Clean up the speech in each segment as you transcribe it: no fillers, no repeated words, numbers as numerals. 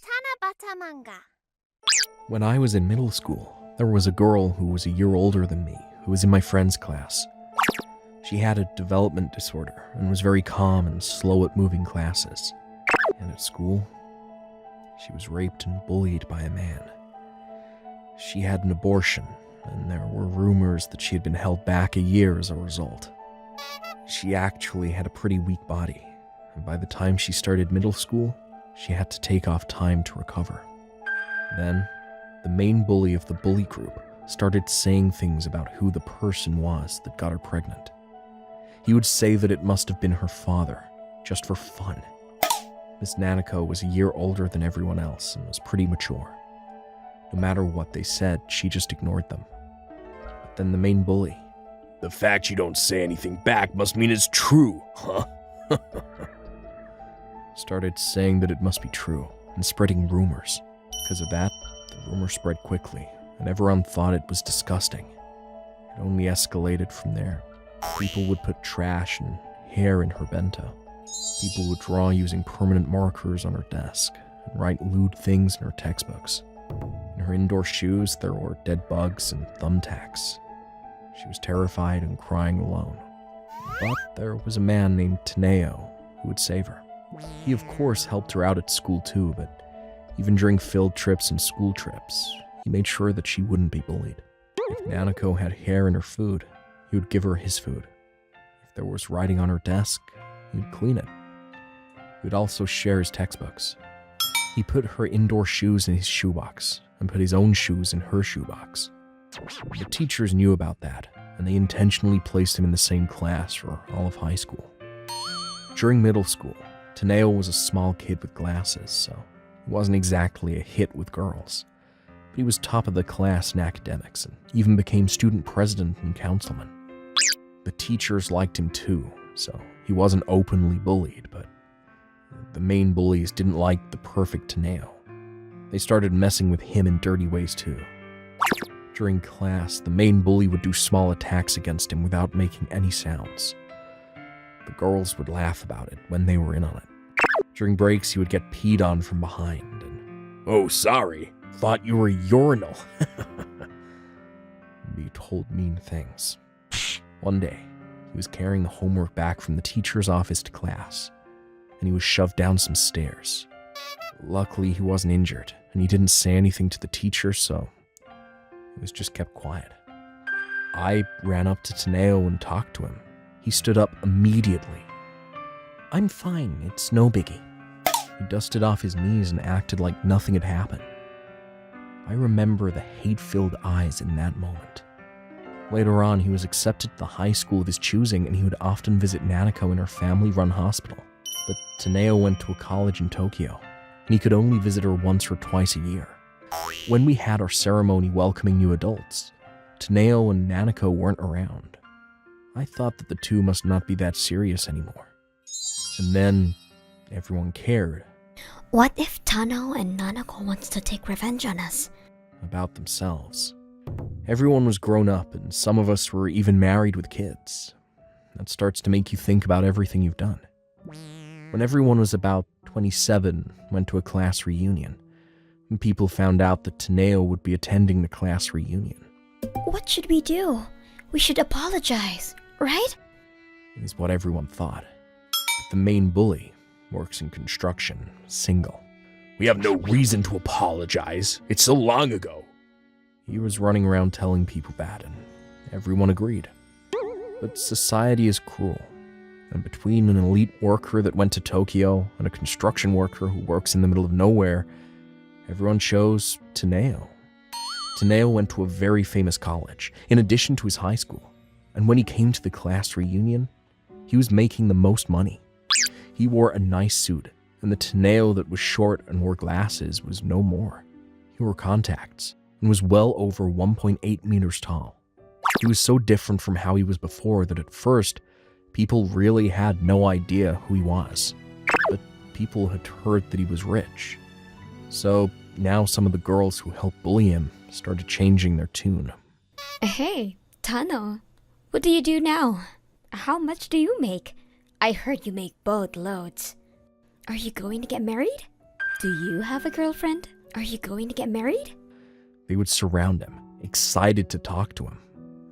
Tanabata Manga. When I was in middle school, there was a girl who was a year older than me who was in my friend's class. She had a development disorder and was very calm and slow at moving classes. And at school, she was raped and bullied by a man. She had an abortion, and there were rumors that she had been held back a year as a result. She actually had a pretty weak body, and by the time she started middle school, she had to take off time to recover. Then, the main bully of the bully group started saying things about who the person was that got her pregnant. He would say that it must have been her father, just for fun. Miss Nanako was a year older than everyone else and was pretty mature. No matter what they said, she just ignored them. But then the main bully, "The fact you don't say anything back must mean it's true, huh?" started saying that it must be true and spreading rumors. Because of that, the rumor spread quickly, and everyone thought it was disgusting. It only escalated from there. People would put trash and hair in her bento. People would draw using permanent markers on her desk and write lewd things in her textbooks. In her indoor shoes, there were dead bugs and thumbtacks. She was terrified and crying alone. But there was a man named Tanao who would save her. He, of course, helped her out at school too, but even during field trips and school trips, he made sure that she wouldn't be bullied. If Nanako had hair in her food, he would give her his food. If there was writing on her desk, he would clean it. He would also share his textbooks. He put her indoor shoes in his shoebox and put his own shoes in her shoebox. The teachers knew about that, and they intentionally placed him in the same class for all of high school. During middle school, Tanao was a small kid with glasses, so he wasn't exactly a hit with girls. But he was top of the class in academics and even became student president and councilman. The teachers liked him too, so he wasn't openly bullied, but the main bullies didn't like the perfect Tanao. They started messing with him in dirty ways too. During class, the main bully would do small attacks against him without making any sounds. The girls would laugh about it when they were in on it. During breaks, he would get peed on from behind and, "Oh, sorry, thought you were a urinal," and be told mean things. One day, he was carrying the homework back from the teacher's office to class, and he was shoved down some stairs. Luckily, he wasn't injured, and he didn't say anything to the teacher, so he was just kept quiet. I ran up to Tanao and talked to him. He stood up immediately. "I'm fine, it's no biggie." He dusted off his knees and acted like nothing had happened. I remember the hate-filled eyes in that moment. Later on, he was accepted to the high school of his choosing, and he would often visit Nanako in her family-run hospital. But Tanao went to a college in Tokyo, and he could only visit her once or twice a year. When we had our ceremony welcoming new adults, Tanao and Nanako weren't around. I thought that the two must not be that serious anymore. And then, everyone cared. What if Tanao and Nanako wants to take revenge on us? About themselves. Everyone was grown up, and some of us were even married with kids. That starts to make you think about everything you've done. When everyone was about 27, went to a class reunion, and people found out that Tanao would be attending the class reunion. What should we do? We should apologize, right? Is what everyone thought. But the main bully works in construction, single. "We have no reason to apologize. It's so long ago." He was running around telling people that, and everyone agreed. But society is cruel. And between an elite worker that went to Tokyo and a construction worker who works in the middle of nowhere, everyone chose Tanao. Tanao went to a very famous college, in addition to his high school. And when he came to the class reunion, he was making the most money. He wore a nice suit, and the Tanao that was short and wore glasses was no more. He wore contacts, and was well over 1.8 meters tall. He was so different from how he was before that at first, people really had no idea who he was. But people had heard that he was rich. So now some of the girls who helped bully him started changing their tune. Hey, Tanao, what do you do now? How much do you make? I heard you make boatloads. Are you going to get married? Do you have a girlfriend? Are you going to get married? They would surround him, excited to talk to him.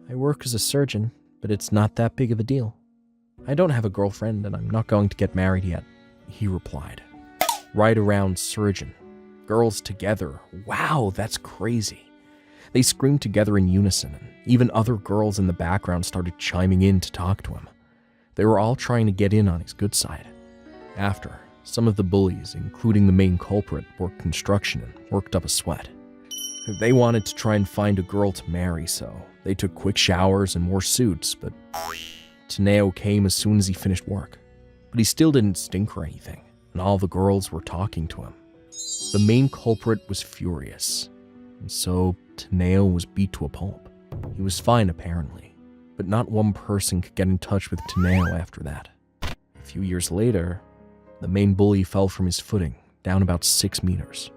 I work as a surgeon, but it's not that big of a deal. I don't have a girlfriend and I'm not going to get married yet, he replied. Right around surgeon. Girls together. Wow, that's crazy. They screamed together in unison, and even other girls in the background started chiming in to talk to him. They were all trying to get in on his good side. After, some of the bullies, including the main culprit, worked construction and worked up a sweat. They wanted to try and find a girl to marry, so they took quick showers and wore suits, but Tanao came as soon as he finished work. But he still didn't stink or anything, and all the girls were talking to him. The main culprit was furious, and so Tanao was beat to a pulp. He was fine apparently, but not one person could get in touch with Tanao after that. A few years later, the main bully fell from his footing, down about 6 meters.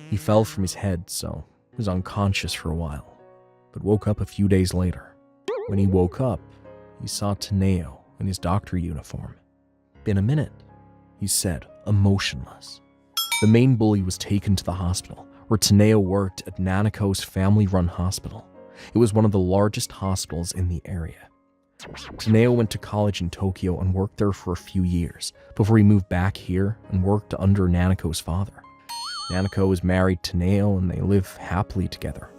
He fell from his head, so he was unconscious for a while, but woke up a few days later. When he woke up, he saw Tanao in his doctor uniform. "Been a minute," he said, emotionless. The main bully was taken to the hospital, where Tanao worked at Nanako's family-run hospital. It was one of the largest hospitals in the area. Tanao went to college in Tokyo and worked there for a few years before he moved back here and worked under Nanako's father. Nanako is married to Tanao and they live happily together.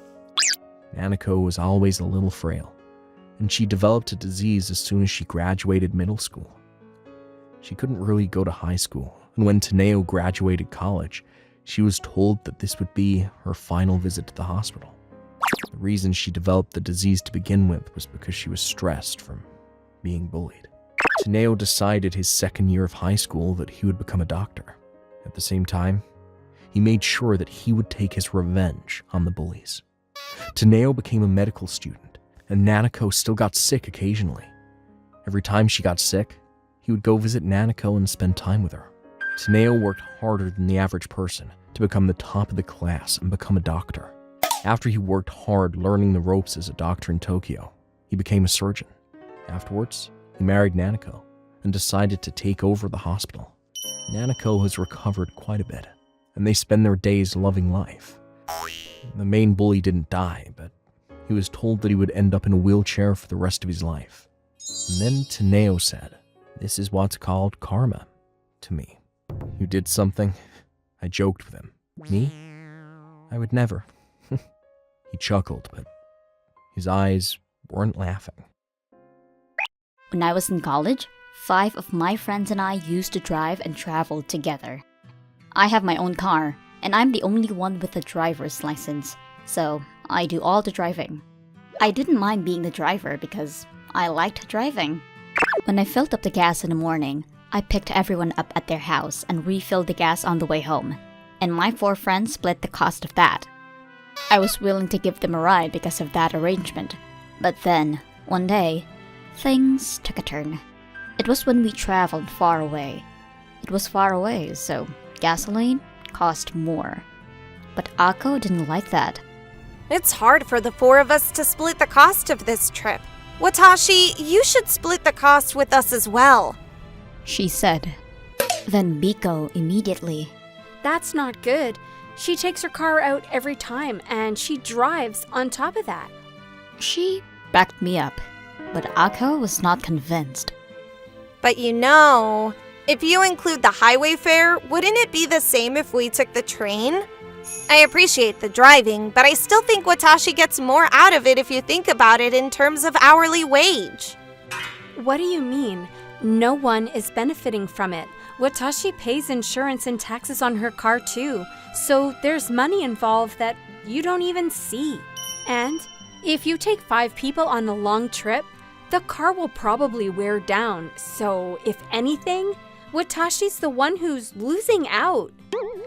Nanako was always a little frail, and she developed a disease as soon as she graduated middle school. She couldn't really go to high school, and when Tanao graduated college, she was told that this would be her final visit to the hospital. The reason she developed the disease to begin with was because she was stressed from being bullied. Tanao decided his second year of high school that he would become a doctor. At the same time, he made sure that he would take his revenge on the bullies. Tanao became a medical student, and Nanako still got sick occasionally. Every time she got sick, he would go visit Nanako and spend time with her. Tanao worked harder than the average person to become the top of the class and become a doctor. After he worked hard learning the ropes as a doctor in Tokyo, he became a surgeon. Afterwards, he married Nanako and decided to take over the hospital. Nanako has recovered quite a bit, and they spend their days loving life. The main bully didn't die, but he was told that he would end up in a wheelchair for the rest of his life. And then Tanao said, "This is what's called karma," to me. "You did something?" I joked with him. "Me? I would never." He chuckled, but his eyes weren't laughing. When I was in college, 5 of my friends and I used to drive and travel together. I have my own car, and I'm the only one with a driver's license, so I do all the driving. I didn't mind being the driver because I liked driving. When I filled up the gas in the morning, I picked everyone up at their house and refilled the gas on the way home, and my 4 friends split the cost of that. I was willing to give them a ride because of that arrangement, but then, one day, things took a turn. It was when we traveled far away. It was far away, so gasoline cost more. But Ako didn't like that. It's hard for the 4 of us to split the cost of this trip. Watashi, you should split the cost with us as well, She said. Then Biko immediately. That's not good. She takes her car out every time, and she drives on top of that. She backed me up, but Ako was not convinced. But you know, if you include the highway fare, wouldn't it be the same if we took the train? I appreciate the driving, but I still think Watashi gets more out of it if you think about it in terms of hourly wage. What do you mean? No one is benefiting from it. Watashi pays insurance and taxes on her car too, so there's money involved that you don't even see. And if you take 5 people on a long trip, the car will probably wear down, so if anything, Watashi's the one who's losing out.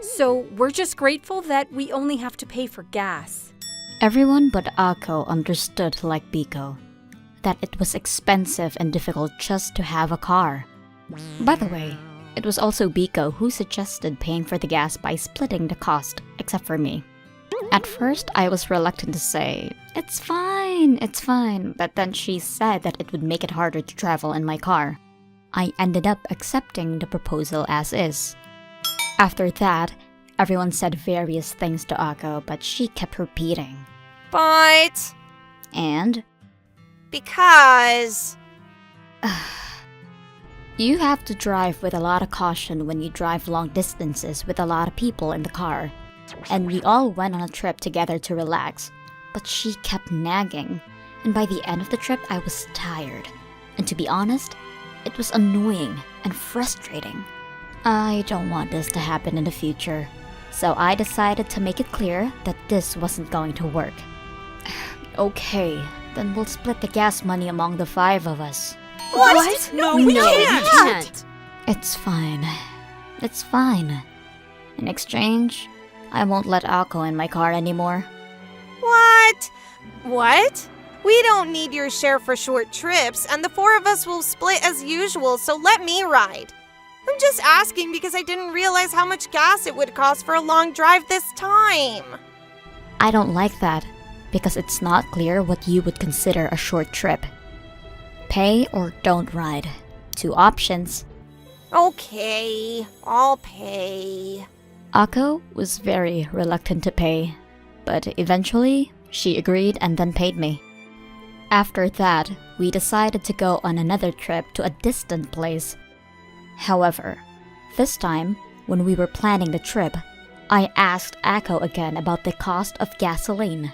So we're just grateful that we only have to pay for gas. Everyone but Ako understood like Biko, that it was expensive and difficult just to have a car. By the way, it was also Biko who suggested paying for the gas by splitting the cost, except for me. At first, I was reluctant to say, it's fine, but then she said that it would make it harder to travel in my car. I ended up accepting the proposal as is. After that, Everyone said various things to Ako, but she kept repeating. But... And? Because... You have to drive with a lot of caution when you drive long distances with a lot of people in the car. And we all went on a trip together to relax, but she kept nagging. And by the end of the trip, I was tired. And to be honest, it was annoying and frustrating. I don't want this to happen in the future, so I decided to make it clear that this wasn't going to work. Okay, then we'll split the gas money among the 5 of us. What? No, we can't. It's fine. It's fine. In exchange, I won't let Ako in my car anymore. What? What? We don't need your share for short trips, and the 4 of us will split as usual, so let me ride. I'm just asking because I didn't realize how much gas it would cost for a long drive this time. I don't like that, because it's not clear what you would consider a short trip. Pay or don't ride. 2 options. Okay, I'll pay. Ako was very reluctant to pay, but eventually she agreed and then paid me. After that, we decided to go on another trip to a distant place. However, this time, when we were planning the trip, I asked Ako again about the cost of gasoline.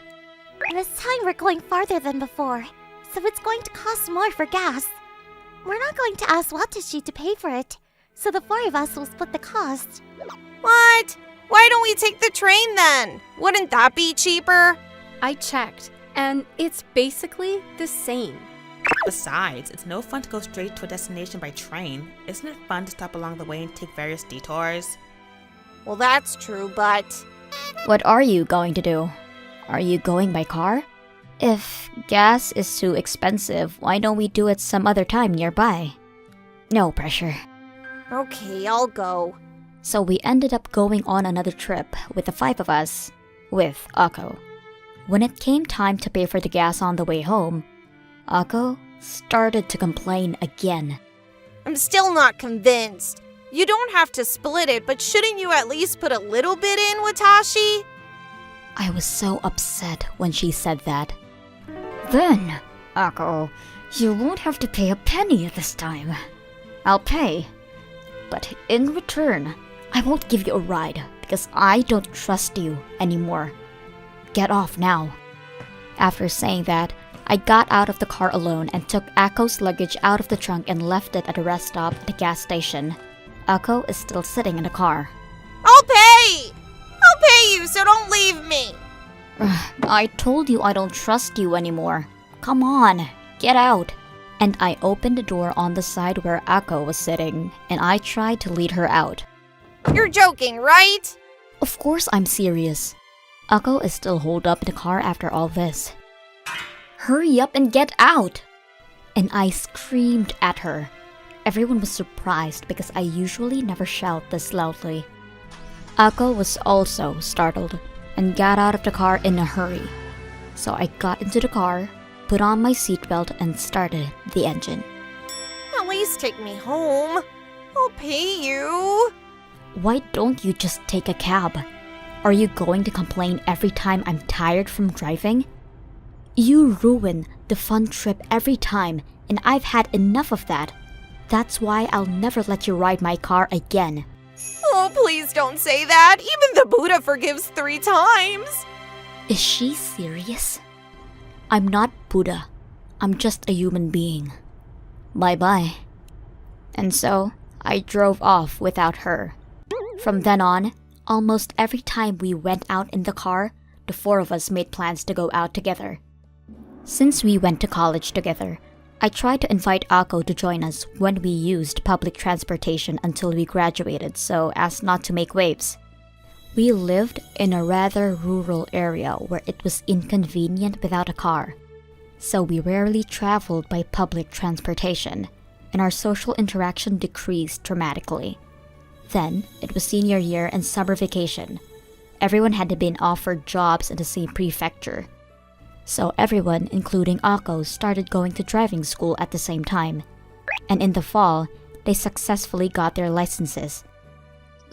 This time we're going farther than before, so it's going to cost more for gas. We're not going to ask Watashi to pay for it, so the 4 of us will split the cost. What? Why don't we take the train then? Wouldn't that be cheaper? I checked, and it's basically the same. Besides, it's no fun to go straight to a destination by train. Isn't it fun to stop along the way and take various detours? Well, that's true, but... What are you going to do? Are you going by car? If gas is too expensive, why don't we do it some other time nearby? No pressure. Okay, I'll go. So we ended up going on another trip with the 5 of us, with Ako. When it came time to pay for the gas on the way home, Ako started to complain again. I'm still not convinced. You don't have to split it, but shouldn't you at least put a little bit in, Watashi? I was so upset when she said that. Then, Ako, you won't have to pay a penny this time. I'll pay. But in return, I won't give you a ride because I don't trust you anymore. Get off now. After saying that, I got out of the car alone and took Ako's luggage out of the trunk and left it at a rest stop at the gas station. Ako is still sitting in the car. I'll pay! I'll pay you, so don't leave me! I told you I don't trust you anymore. Come on, get out. And I opened the door on the side where Ako was sitting, and I tried to lead her out. You're joking, right? Of course I'm serious. Ako is still holed up in the car after all this. Hurry up and get out! And I screamed at her. Everyone was surprised because I usually never shout this loudly. Ako was also startled and got out of the car in a hurry. So I got into the car, put on my seatbelt, and started the engine. At least take me home. I'll pay you. Why don't you just take a cab? Are you going to complain every time I'm tired from driving? You ruin the fun trip every time, and I've had enough of that. That's why I'll never let you ride my car again. Oh, please don't say that. Even the Buddha forgives 3 times. Is she serious? I'm not Buddha. I'm just a human being. Bye-bye. And so, I drove off without her. From then on, almost every time we went out in the car, the 4 of us made plans to go out together. Since we went to college together, I tried to invite Ako to join us when we used public transportation until we graduated so as not to make waves. We lived in a rather rural area where it was inconvenient without a car, so we rarely traveled by public transportation, and our social interaction decreased dramatically. Then, it was senior year and summer vacation. Everyone had been offered jobs in the same prefecture. So everyone, including Ako, started going to driving school at the same time. And in the fall, they successfully got their licenses.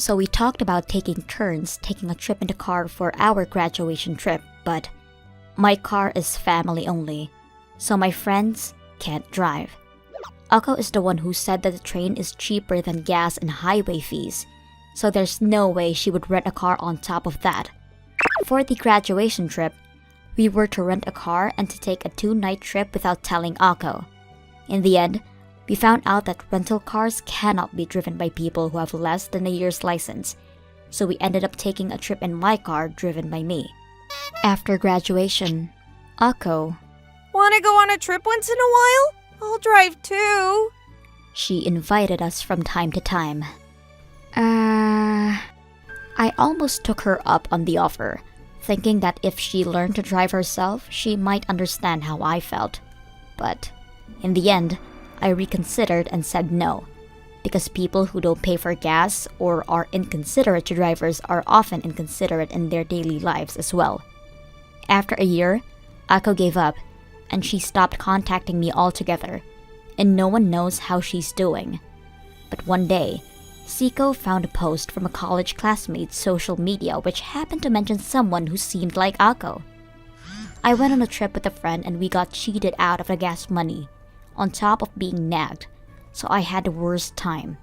So we talked about taking turns taking a trip in the car for our graduation trip, but my car is family only, so my friends can't drive. Ako is the one who said that the train is cheaper than gas and highway fees, so there's no way she would rent a car on top of that. For the graduation trip, we were to rent a car and to take a 2-night trip without telling Ako. In the end, we found out that rental cars cannot be driven by people who have less than a year's license, so we ended up taking a trip in my car driven by me. After graduation, Ako, Wanna go on a trip once in a while? I'll drive too. she invited us from time to time. I almost took her up on the offer, thinking that if she learned to drive herself, she might understand how I felt. But in the end, I reconsidered and said no, because people who don't pay for gas or are inconsiderate to drivers are often inconsiderate in their daily lives as well. After a year, Ako gave up, and she stopped contacting me altogether, and no one knows how she's doing. But one day, Siko found a post from a college classmate's social media which happened to mention someone who seemed like Ako. I went on a trip with a friend and we got cheated out of the gas money, on top of being nagged, so I had the worst time.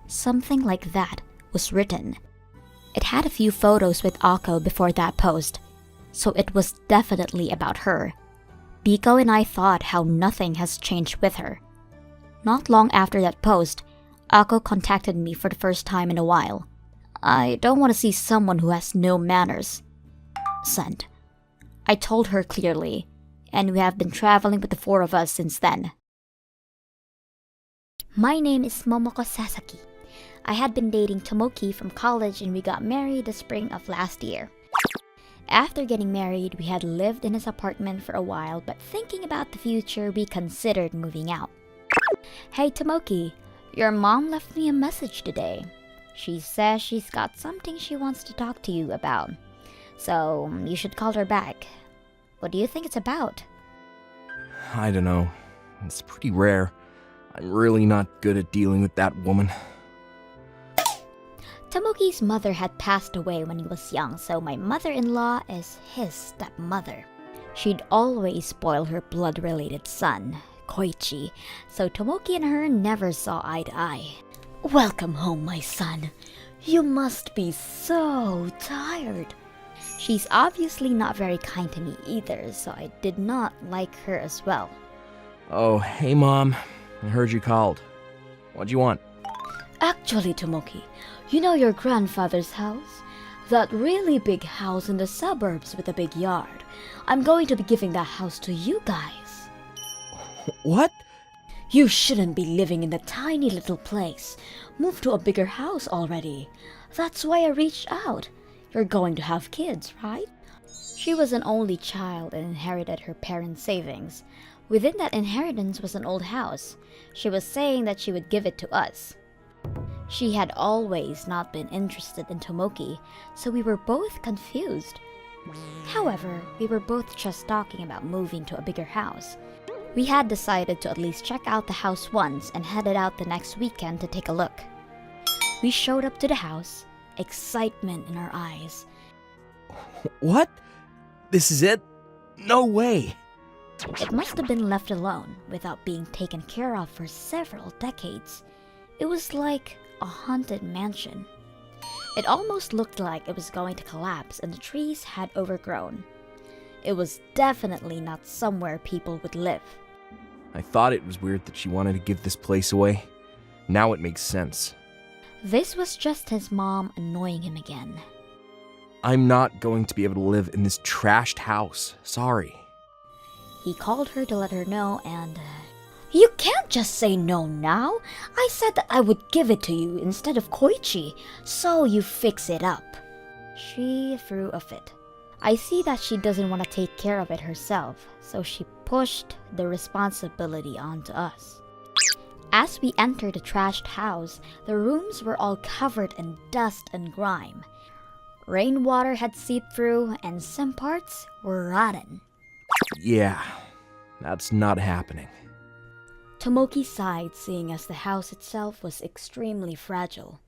Something like that was written. It had a few photos with Ako before that post, so it was definitely about her. Biko and I thought how nothing has changed with her. Not long after that post, Ako contacted me for the first time in a while. I don't want to see someone who has no manners. Sent. I told her clearly, and we have been traveling with the 4 of us since then. My name is Momoko Sasaki. I had been dating Tomoki from college and we got married the spring of last year. After getting married, we had lived in his apartment for a while, but thinking about the future, we considered moving out. Hey Tomoki, your mom left me a message today. She says she's got something she wants to talk to you about. So, you should call her back. What do you think it's about? I don't know. It's pretty rare. I'm really not good at dealing with that woman. Tomoki's mother had passed away when he was young, so my mother-in-law is his stepmother. She'd always spoil her blood-related son, Koichi, so Tomoki and her never saw eye to eye. Welcome home, my son. You must be so tired. She's obviously not very kind to me either, so I did not like her as well. Oh, hey Mom. I heard you called. What'd you want? Actually, Tomoki, you know your grandfather's house? That really big house in the suburbs with a big yard. I'm going to be giving that house to you guys. What? You shouldn't be living in the tiny little place. Move to a bigger house already. That's why I reached out. You're going to have kids, right? She was an only child and inherited her parents' savings. Within that inheritance was an old house. She was saying that she would give it to us. She had always not been interested in Tomoki, so we were both confused. However, we were both just talking about moving to a bigger house. We had decided to at least check out the house once and headed out the next weekend to take a look. We showed up to the house, excitement in our eyes. What? This is it? No way. It must have been left alone without being taken care of for several decades. It was like a haunted mansion. It almost looked like it was going to collapse and the trees had overgrown. It was definitely not somewhere people would live. I thought it was weird that she wanted to give this place away. Now it makes sense. This was just his mom annoying him again. I'm not going to be able to live in this trashed house. Sorry. He called her to let her know and... You can't just say no now. I said that I would give it to you instead of Koichi, so you fix it up. She threw a fit. I see that she doesn't want to take care of it herself, so she pushed the responsibility onto us. As we entered the trashed house, the rooms were all covered in dust and grime. Rainwater had seeped through, and some parts were rotten. Yeah, that's not happening. Tomoki sighed, seeing as the house itself was extremely fragile.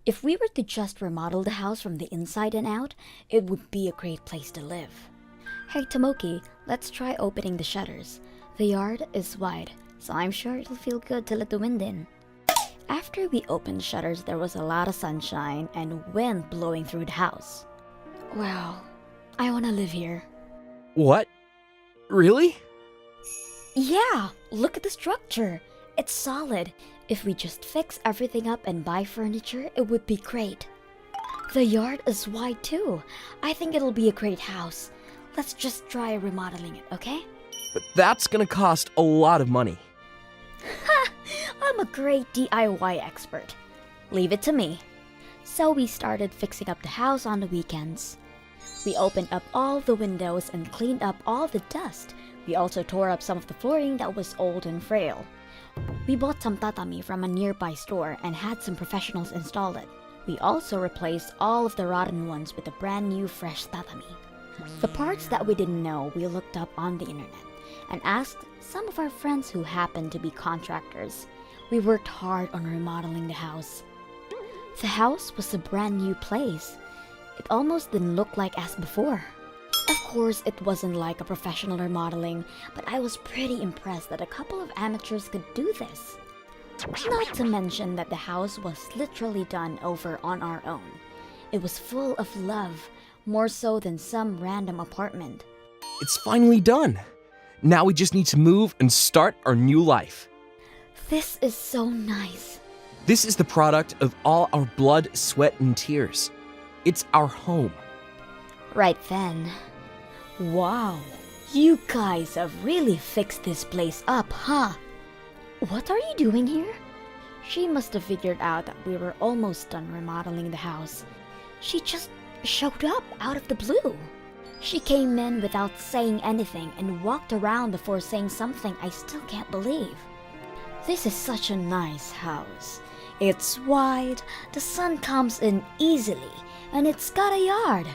If we were to just remodel the house from the inside and out, it would be a great place to live. Hey Tomoki, let's try opening the shutters. The yard is wide, so I'm sure it'll feel good to let the wind in. After we opened the shutters, there was a lot of sunshine and wind blowing through the house. Wow, I wanna live here. What? Really? Yeah, look at the structure. It's solid. If we just fix everything up and buy furniture, it would be great. The yard is wide too. I think it'll be a great house. Let's just try remodeling it, okay? But that's gonna cost a lot of money. I'm a great DIY expert. Leave it to me. So we started fixing up the house on the weekends. We opened up all the windows and cleaned up all the dust. We also tore up some of the flooring that was old and frail. We bought some tatami from a nearby store and had some professionals install it. We also replaced all of the rotten ones with a brand new fresh tatami. The parts that we didn't know, we looked up on the internet and asked some of our friends who happened to be contractors. We worked hard on remodeling the house. The house was a brand new place. It almost didn't look like as before. Of course, it wasn't like a professional remodeling, but I was pretty impressed that a couple of amateurs could do this. Not to mention that the house was literally done over on our own. It was full of love, more so than some random apartment. It's finally done. Now we just need to move and start our new life. This is so nice. This is the product of all our blood, sweat, and tears. It's our home. Right then. Wow, you guys have really fixed this place up, huh? What are you doing here? She must have figured out that we were almost done remodeling the house. She just showed up out of the blue. She came in without saying anything and walked around before saying something I still can't believe. This is such a nice house. It's wide, the sun comes in easily, and it's got a yard.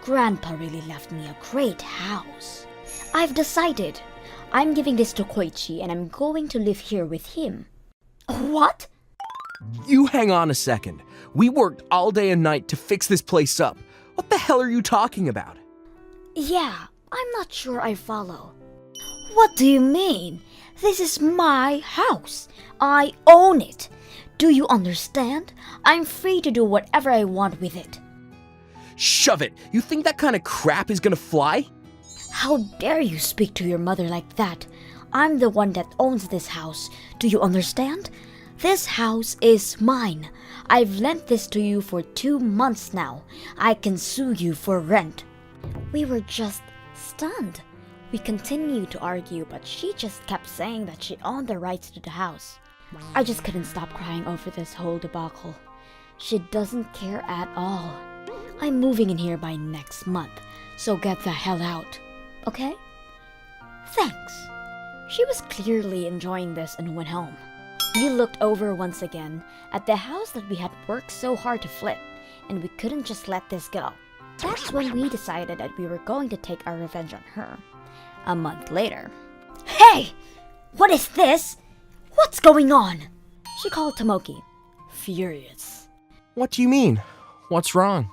Grandpa really left me a great house. I've decided. I'm giving this to Koichi and I'm going to live here with him. What? You hang on a second. We worked all day and night to fix this place up. What the hell are you talking about? Yeah, I'm not sure I follow. What do you mean? This is my house. I own it. Do you understand? I'm free to do whatever I want with it. Shove it! You think that kind of crap is gonna fly? How dare you speak to your mother like that? I'm the one that owns this house. Do you understand? This house is mine. I've lent this to you for 2 months now. I can sue you for rent. We were just stunned. We continued to argue, but she just kept saying that she owned the rights to the house. I just couldn't stop crying over this whole debacle. She doesn't care at all. I'm moving in here by next month, so get the hell out, okay? Thanks. She was clearly enjoying this and went home. We looked over once again at the house that we had worked so hard to flip, and we couldn't just let this go. That's when we decided that we were going to take our revenge on her. A month later. Hey! What is this? What's going on? She called Tomoki, furious. What do you mean? What's wrong?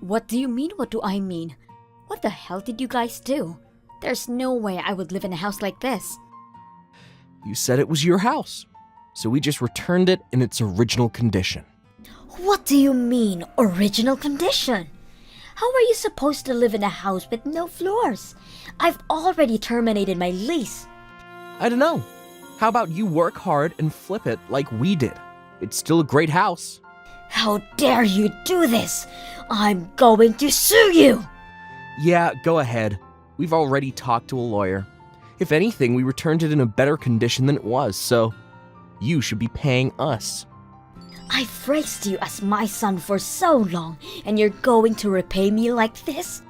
What do you mean? What do I mean? What the hell did you guys do? There's no way I would live in a house like this. You said it was your house, so we just returned it in its original condition. What do you mean, original condition? How are you supposed to live in a house with no floors? I've already terminated my lease. I don't know. How about you work hard and flip it like we did? It's still a great house. How dare you do this? I'm going to sue you! Yeah, go ahead. We've already talked to a lawyer. If anything, we returned it in a better condition than it was, so you should be paying us. I've raised you as my son for so long, and you're going to repay me like this?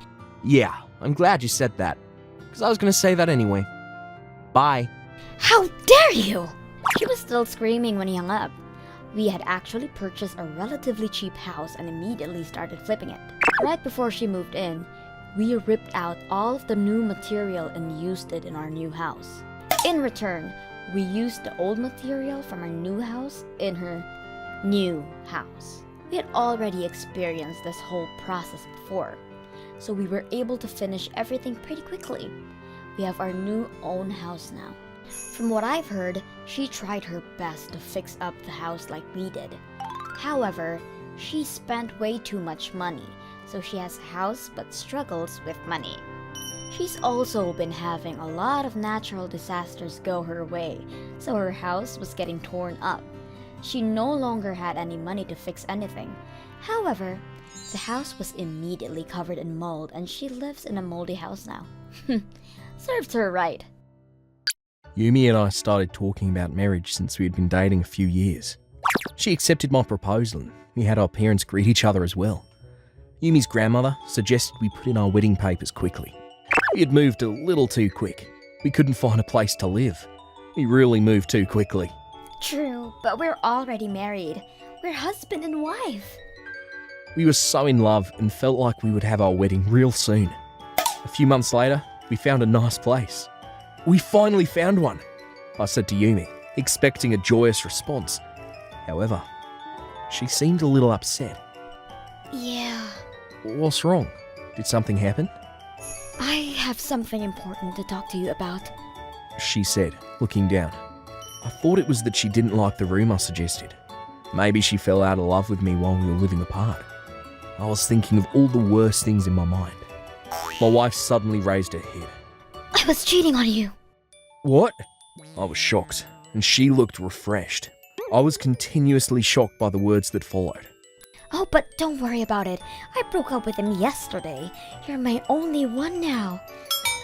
Yeah, I'm glad you said that, because I was going to say that anyway. Bye. How dare you! She was still screaming when he hung up. We had actually purchased a relatively cheap house and immediately started flipping it. Right before she moved in, we ripped out all of the new material and used it in our new house. In return, we used the old material from our new house in her new house. We had already experienced this whole process before, so we were able to finish everything pretty quickly. We have our new own house now. From what I've heard, she tried her best to fix up the house like we did. However, she spent way too much money, so she has a house but struggles with money. She's also been having a lot of natural disasters go her way, so her house was getting torn up. She no longer had any money to fix anything. However, the house was immediately covered in mold and she lives in a moldy house now. Serves her right. Yumi and I started talking about marriage since we had been dating a few years. She accepted my proposal and we had our parents greet each other as well. Yumi's grandmother suggested we put in our wedding papers quickly. We had moved a little too quick. We couldn't find a place to live. We really moved too quickly. True, but we're already married. We're husband and wife. We were so in love and felt like we would have our wedding real soon. A few months later, we found a nice place. We finally found one, I said to Yumi, expecting a joyous response. However, she seemed a little upset. Yeah, What's wrong? Did something happen? I have something important to talk to you about. She said, looking down. I thought it was that she didn't like the room I suggested. Maybe she fell out of love with me while we were living apart. I was thinking of all the worst things in my mind. My wife suddenly raised her head. I was cheating on you. What? I was shocked, and she looked refreshed. I was continuously shocked by the words that followed. Oh, but don't worry about it. I broke up with him yesterday. You're my only one now.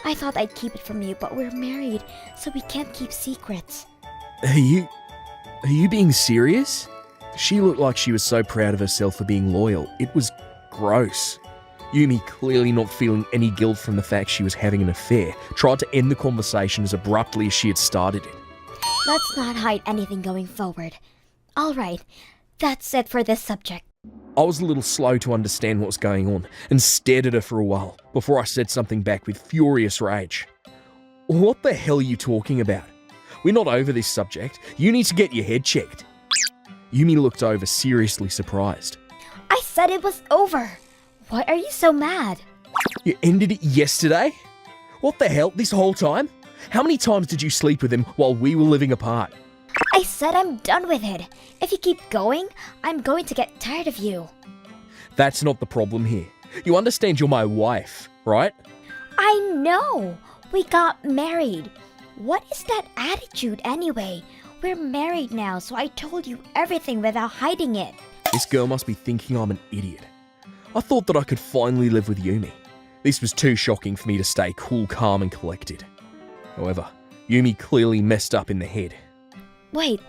I thought I'd keep it from you, but we're married, so we can't keep secrets. Are you being serious? She looked like she was so proud of herself for being loyal. It was gross. Yumi, clearly not feeling any guilt from the fact she was having an affair, tried to end the conversation as abruptly as she had started it. Let's not hide anything going forward. All right, that's it for this subject. I was a little slow to understand what was going on and stared at her for a while before I said something back with furious rage. What the hell are you talking about? We're not over this subject. You need to get your head checked. Yumi looked over, seriously surprised. I said it was over. Why are you so mad? You ended it yesterday? What the hell, this whole time? How many times did you sleep with him while we were living apart? I said I'm done with it. If you keep going, I'm going to get tired of you. That's not the problem here. You understand you're my wife, right? I know. We got married. What is that attitude anyway? We're married now, so I told you everything without hiding it. This girl must be thinking I'm an idiot. I thought that I could finally live with Yumi. This was too shocking for me to stay cool, calm, and collected. However, Yumi clearly messed up in the head. Wait,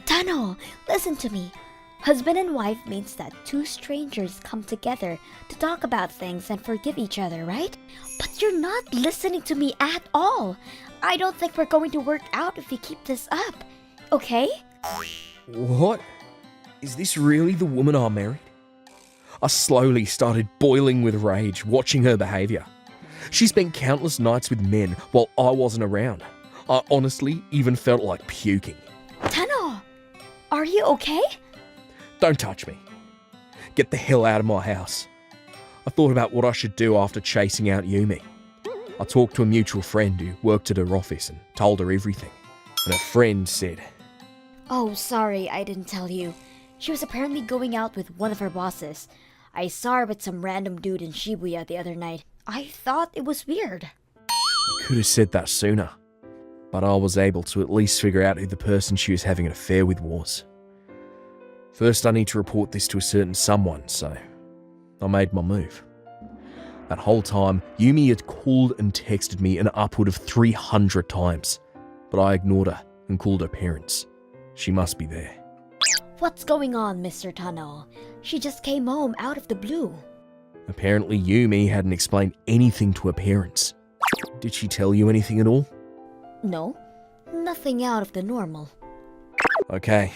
Tanao, listen to me. Husband and wife means that two strangers come together to talk about things and forgive each other, right? But you're not listening to me at all. I don't think we're going to work out if we keep this up. Okay? What? Is this really the woman I married? I slowly started boiling with rage watching her behaviour. She spent countless nights with men while I wasn't around. I honestly even felt like puking. Tanao, are you okay? Don't touch me. Get the hell out of my house. I thought about what I should do after chasing out Yumi. I talked to a mutual friend who worked at her office and told her everything. And her friend said, Oh, sorry, I didn't tell you. She was apparently going out with one of her bosses. I saw her with some random dude in Shibuya the other night. I thought it was weird. Could have said that sooner. But I was able to at least figure out who the person she was having an affair with was. First, I need to report this to a certain someone, so I made my move. That whole time, Yumi had called and texted me an upward of 300 times, but I ignored her and called her parents. She must be there. What's going on, Mr. Tanao? She just came home out of the blue. Apparently, Yumi hadn't explained anything to her parents. Did she tell you anything at all? No, nothing out of the normal. Okay,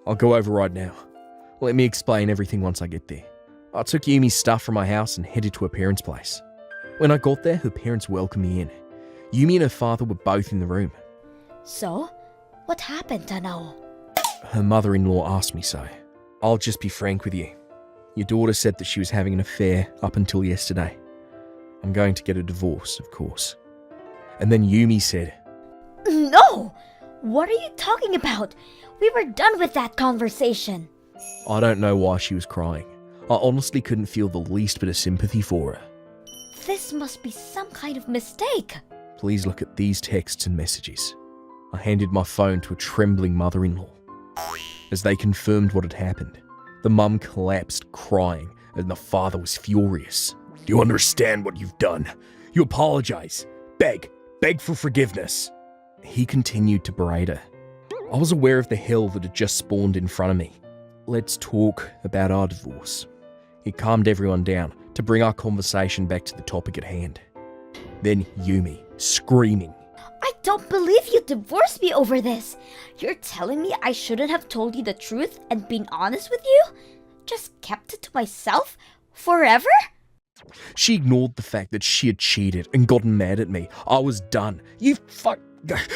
I'll go over right now. Let me explain everything once I get there. I took Yumi's stuff from my house and headed to her parents' place. When I got there, her parents welcomed me in. Yumi and her father were both in the room. So, what happened, Tanao? Her mother-in-law asked me so. I'll just be frank with you. Your daughter said that she was having an affair up until yesterday. I'm going to get a divorce, of course. And then Yumi said, No! What are you talking about? We were done with that conversation. I don't know why she was crying. I honestly couldn't feel the least bit of sympathy for her. This must be some kind of mistake. Please look at these texts and messages. I handed my phone to a trembling mother-in-law. As they confirmed what had happened, the mum collapsed crying and the father was furious. Do you understand what you've done? You apologize. Beg for forgiveness. He continued to berate her. I was aware of the hell that had just spawned in front of me. Let's talk about our divorce. It calmed everyone down to bring our conversation back to the topic at hand. Then Yumi, screaming. I don't believe you divorced me over this. You're telling me I shouldn't have told you the truth and been honest with you? Just kept it to myself? Forever? She ignored the fact that she had cheated and gotten mad at me. I was done.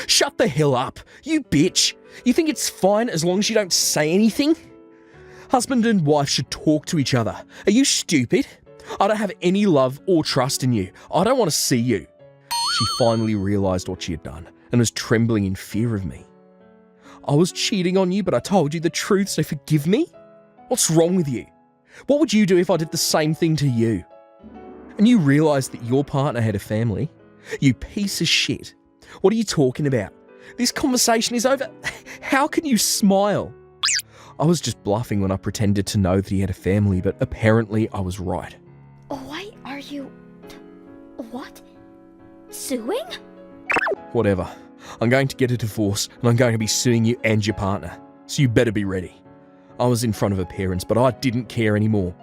Shut the hell up, you bitch. You think it's fine as long as you don't say anything? Husband and wife should talk to each other. Are you stupid? I don't have any love or trust in you. I don't want to see you. She finally realised what she had done and was trembling in fear of me. I was cheating on you, but I told you the truth, so forgive me? What's wrong with you? What would you do if I did the same thing to you? And you realised that your partner had a family? You piece of shit. What are you talking about? This conversation is over. How can you smile? I was just bluffing when I pretended to know that he had a family, but apparently I was right. Why are you... What? Suing? Whatever. I'm going to get a divorce and I'm going to be suing you and your partner. So you better be ready. I was in front of her parents, but I didn't care anymore.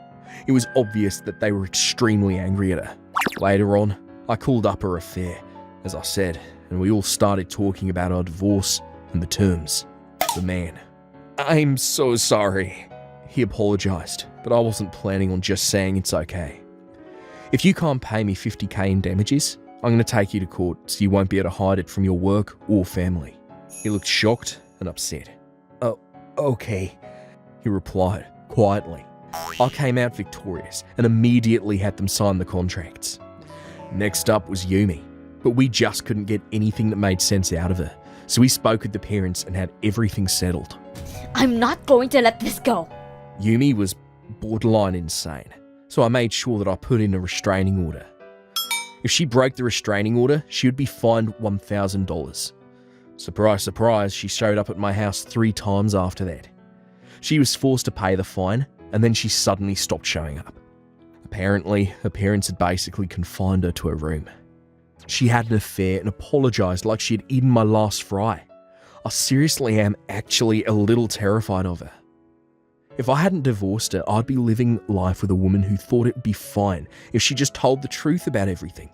It was obvious that they were extremely angry at her. Later on, I called up her affair, as I said, and we all started talking about our divorce and the terms. The man. I'm so sorry. He apologised, but I wasn't planning on just saying it's okay. If you can't pay me $50,000 in damages, I'm going to take you to court so you won't be able to hide it from your work or family. He looked shocked and upset. Oh, okay, he replied quietly. I came out victorious and immediately had them sign the contracts. Next up was Yumi, but we just couldn't get anything that made sense out of her, so we spoke with the parents and had everything settled. I'm not going to let this go. Yumi was borderline insane, so I made sure that I put in a restraining order. If she broke the restraining order, she would be fined $1,000. Surprise, surprise, she showed up at my house 3 times after that. She was forced to pay the fine, and then she suddenly stopped showing up. Apparently, her parents had basically confined her to her room. She had an affair and apologised like she had eaten my last fry. I seriously am actually a little terrified of her. If I hadn't divorced her, I'd be living life with a woman who thought it would be fine if she just told the truth about everything.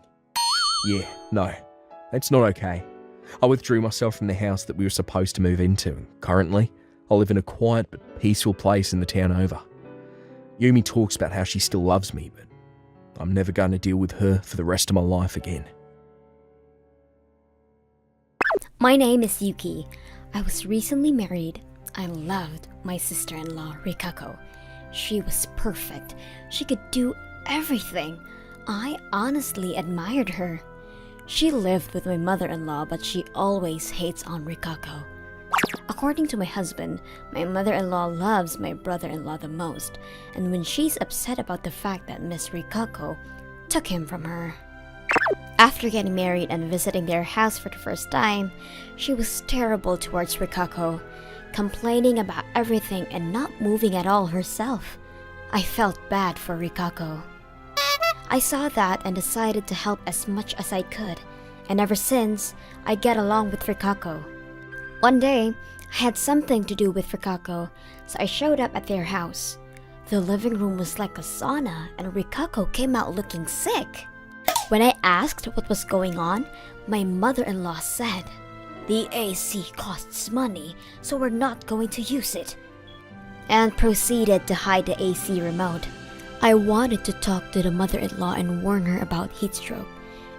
Yeah, no, that's not okay. I withdrew myself from the house that we were supposed to move into, and currently, I live in a quiet but peaceful place in the town over. Yumi talks about how she still loves me, but I'm never going to deal with her for the rest of my life again. My name is Yuki. I was recently married. I loved my sister-in-law, Rikako. She was perfect. She could do everything. I honestly admired her. She lived with my mother-in-law, but she always hates on Rikako. According to my husband, my mother-in-law loves my brother-in-law the most, and when she's upset about the fact that Miss Rikako took him from her. After getting married and visiting their house for the first time, she was terrible towards Rikako, complaining about everything and not moving at all herself. I felt bad for Rikako. I saw that and decided to help as much as I could, and ever since, I get along with Rikako. One day, I had something to do with Rikako, so I showed up at their house. The living room was like a sauna, and Rikako came out looking sick. When I asked what was going on, my mother-in-law said, "The AC costs money, so we're not going to use it," and proceeded to hide the AC remote. I wanted to talk to the mother-in-law and warn her about heat stroke,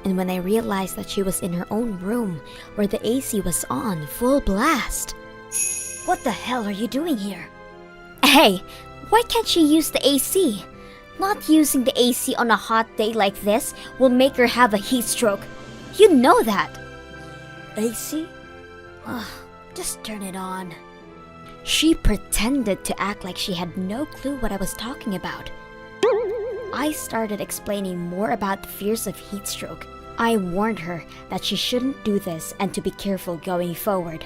and when I realized that she was in her own room where the AC was on full blast, What the hell are you doing here? Hey, why can't she use the AC? Not using the AC on a hot day like this will make her have a heat stroke. You know that. AC? Ugh, just turn it on. She pretended to act like she had no clue what I was talking about. I started explaining more about the fears of heat stroke. I warned her that she shouldn't do this and to be careful going forward.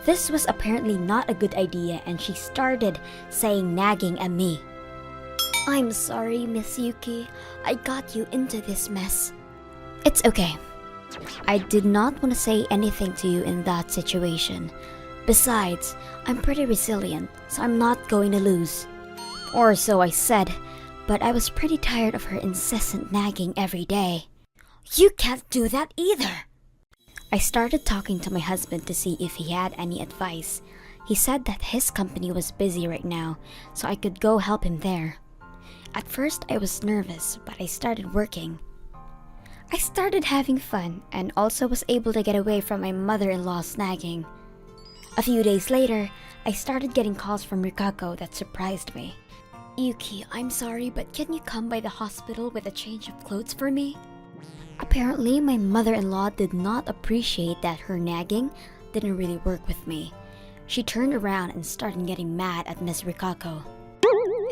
This was apparently not a good idea and she started saying nagging at me. I'm sorry, Miss Yuki. I got you into this mess. It's okay. I did not want to say anything to you in that situation. Besides, I'm pretty resilient, so I'm not going to lose. Or so I said, but I was pretty tired of her incessant nagging every day. You can't do that either. I started talking to my husband to see if he had any advice. He said that his company was busy right now, so I could go help him there. At first, I was nervous, but I started working. I started having fun and also was able to get away from my mother-in-law's nagging. A few days later, I started getting calls from Rikako that surprised me. Yuki, I'm sorry, but can you come by the hospital with a change of clothes for me? Apparently, my mother-in-law did not appreciate that her nagging didn't really work with me. She turned around and started getting mad at Miss Rikako.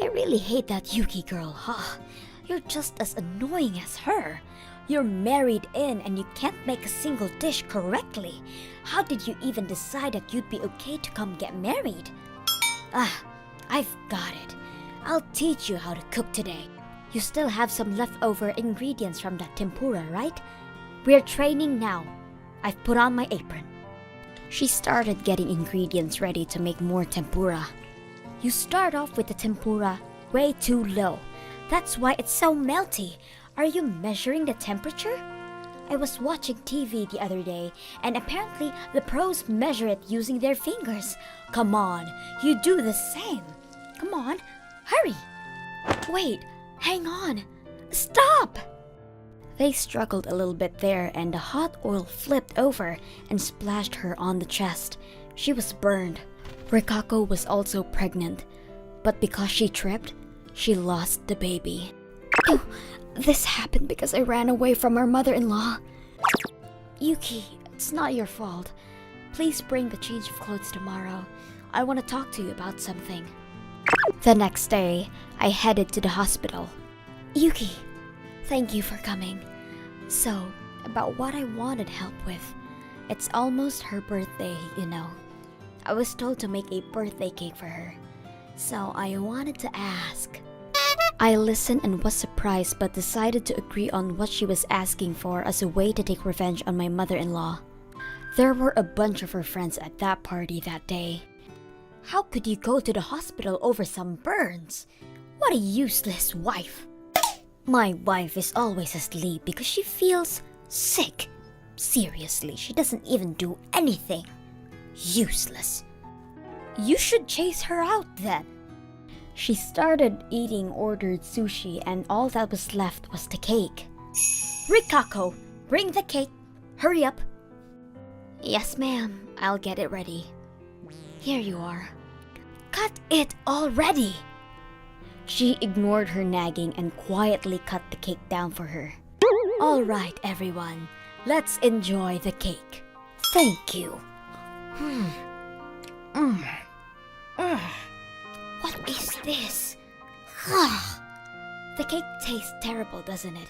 I really hate that Yuki girl, huh? You're just as annoying as her. You're married in and you can't make a single dish correctly. How did you even decide that you'd be okay to come get married? I've got it. I'll teach you how to cook today. You still have some leftover ingredients from that tempura, right? We're training now. I've put on my apron. She started getting ingredients ready to make more tempura. You start off with the tempura way too low. That's why it's so melty. Are you measuring the temperature? I was watching TV the other day, and apparently the pros measure it using their fingers. Come on, you do the same. Come on, hurry. Wait, hang on. Stop! They struggled a little bit there, and the hot oil flipped over and splashed her on the chest. She was burned. Rikako was also pregnant, but because she tripped, she lost the baby. Oh, this happened because I ran away from our mother-in-law. Yuki, it's not your fault. Please bring the change of clothes tomorrow. I want to talk to you about something. The next day, I headed to the hospital. Yuki, thank you for coming. So, about what I wanted help with. It's almost her birthday, you know. I was told to make a birthday cake for her. So I wanted to ask. I listened and was surprised but decided to agree on what she was asking for as a way to take revenge on my mother-in-law. There were a bunch of her friends at that party that day. How could you go to the hospital over some burns? What a useless wife. My wife is always asleep because she feels sick. Seriously, she doesn't even do anything. Useless. You should chase her out then. She started eating ordered sushi and all that was left was the cake. Rikako, bring the cake. Hurry up. Yes, ma'am. I'll get it ready. Here you are. Cut it already. She ignored her nagging and quietly cut the cake down for her. All right, everyone. Let's enjoy the cake. Thank you. What is this? The cake tastes terrible, doesn't it?